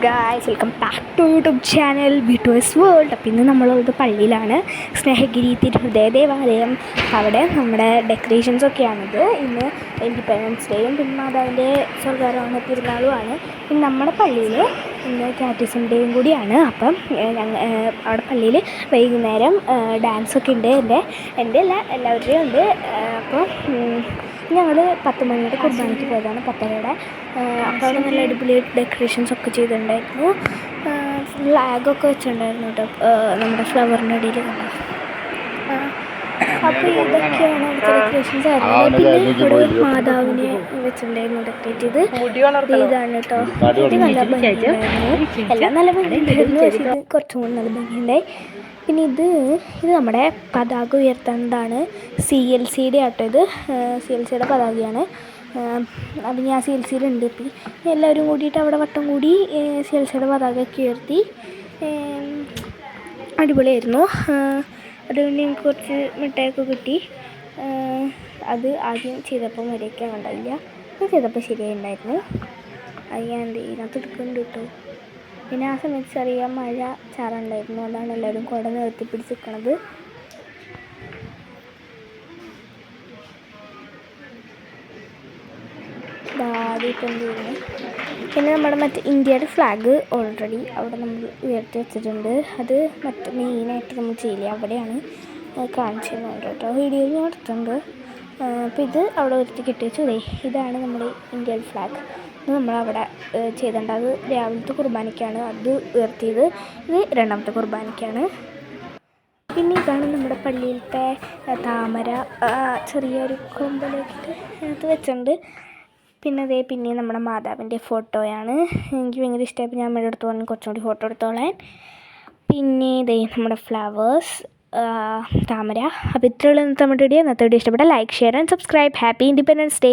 Guys, welcome back to YouTube channel Bitos world. അപ്പോൾ ഇന്ന് നമ്മളുള്ളത് പള്ളിയിലാണ്, സ്നേഹഗിരി തിരുഹൃദയ ദേവാലയം. അവിടെ നമ്മുടെ ഡെക്കറേഷൻസൊക്കെയാണിത്. ഇന്ന് ഇൻഡിപെൻഡൻസ് ഡേയും പിന്നെ മാതാവിൻ്റെ സ്വർഗാരോഹണ തിരുനാളുമാണ്. പിന്നെ നമ്മുടെ പള്ളിയിൽ ഇന്ന് കാറ്റിസം ഡേയും കൂടിയാണ്. അപ്പം അവിടെ പള്ളിയിൽ വൈകുന്നേരം ഡാൻസൊക്കെ ഉണ്ട്. എൻ്റെ അല്ല, എല്ലാവരുടെയും ഉണ്ട്. അപ്പോൾ ഞങ്ങൾ 10 മണിയുടെ കുർബാനയ്ക്ക് പോയതാണ്, 10:30. അപ്പോൾ അവിടെ നല്ല അടിപൊളി ഡെക്കറേഷൻസൊക്കെ ചെയ്തിട്ടുണ്ടായിരുന്നു. ഫ്ലാഗൊക്കെ വെച്ചിട്ടുണ്ടായിരുന്നു കേട്ടോ, നമ്മുടെ ഫ്ലവറിൻ്റെ ഇടയിൽ കണ്ടു. അപ്പോൾ ഇതൊക്കെയാണ് അവിടുത്തെ ഡെക്കറേഷൻസ് ആയിരുന്നു. പിന്നെ ഇവിടെ മാതാവിനെ വെച്ചിട്ടുണ്ടായിരുന്നു ഡെക്കറേറ്റ് ചെയ്ത്. ഇതാണ് കേട്ടോ, ഇത് നല്ല ഭംഗിയുണ്ടായിരുന്നു. എല്ലാം നല്ല ഭംഗിയുണ്ടായിരുന്നു, പക്ഷേ ഇത് കുറച്ചും കൂടി നല്ല ഭംഗിയുണ്ടായി. പിന്നെ ഇത് നമ്മുടെ പതാക ഉയർത്തുന്നതാണ്. CLCയുടെ ആട്ടോ ഇത്, CLCയുടെ പതാകയാണ്. അപ്പം ഞാൻ CLCയിലുണ്ട്. ഇപ്പം എല്ലാവരും കൂടിയിട്ട് അവിടെ വട്ടം കൂടി CLCയുടെ പതാകയൊക്കെ ഉയർത്തി. അടിപൊളിയായിരുന്നു. അതുകൊണ്ട് എനിക്ക് കുറച്ച് മിഠായിയൊക്കെ കിട്ടി. അത് ആദ്യം ചെയ്തപ്പോൾ മര്യാദയ്ക്ക് ഉണ്ടായില്ല, അത് ചെയ്തപ്പോൾ ശരിയായിട്ടുണ്ടായിരുന്നു. അത് ഞാൻ ഇതിനകത്ത് എടുക്കുന്നുണ്ട് കേട്ടോ. പിന്നെ ആ സമയത്ത് ചെറിയ മഴ ചാറുണ്ടായിരുന്നു, അതാണ് എല്ലാവരും കുട നിർത്തി പിടിച്ച് നിൽക്കണത്. ആദ്യം പിന്നെ നമ്മുടെ മറ്റേ ഇന്ത്യയുടെ ഫ്ലാഗ് ഓൾറെഡി അവിടെ നമ്മൾ ഉയർത്തി വെച്ചിട്ടുണ്ട്. അത് മറ്റേ മെയിനായിട്ട് നമ്മൾ ചെയ്യില്ല, അവിടെയാണ് കാണിച്ചു തരുന്നുണ്ട് കേട്ടോ. വീഡിയോയിൽ ഞാൻ എടുത്തിട്ടുണ്ട്. അപ്പോൾ ഇത് അവിടെ ഉയർത്തി കെട്ടി വെച്ചു. ഇതാണ് നമ്മുടെ ഇന്ത്യൻ ഫ്ലാഗ്. ഇത് നമ്മളവിടെ ചെയ്തിട്ടുണ്ട്. അത് രാവിലത്തെ കുർബാനയ്ക്കാണ് അത് ഉയർത്തിയത്, ഇത് രണ്ടാമത്തെ കുർബാനയ്ക്കാണ്. പിന്നെ ഇതാണ് നമ്മുടെ പള്ളിയിലത്തെ താമര, ചെറിയൊരു കൊമ്പലേക്കിട്ട് അത് വെച്ചിട്ടുണ്ട്. പിന്നെ നമ്മുടെ മാതാവിൻ്റെ ഫോട്ടോയാണ്. എനിക്ക് ഭയങ്കര ഇഷ്ടമായപ്പോൾ ഞാൻ ഇവിടെ എടുത്ത് പറഞ്ഞു കുറച്ചുകൂടി ഫോട്ടോ എടുത്തോളാൻ. പിന്നെ നമ്മുടെ ഫ്ലവേഴ്സ്, താമര. അപ്പോൾ ഇത്രയുള്ള ഇന്നത്തെ നമ്മുടെ വീഡിയോ. ഇന്നത്തെ വീഡിയോ ഇഷ്ടപ്പെട്ടാൽ like, share and subscribe. Happy independence day.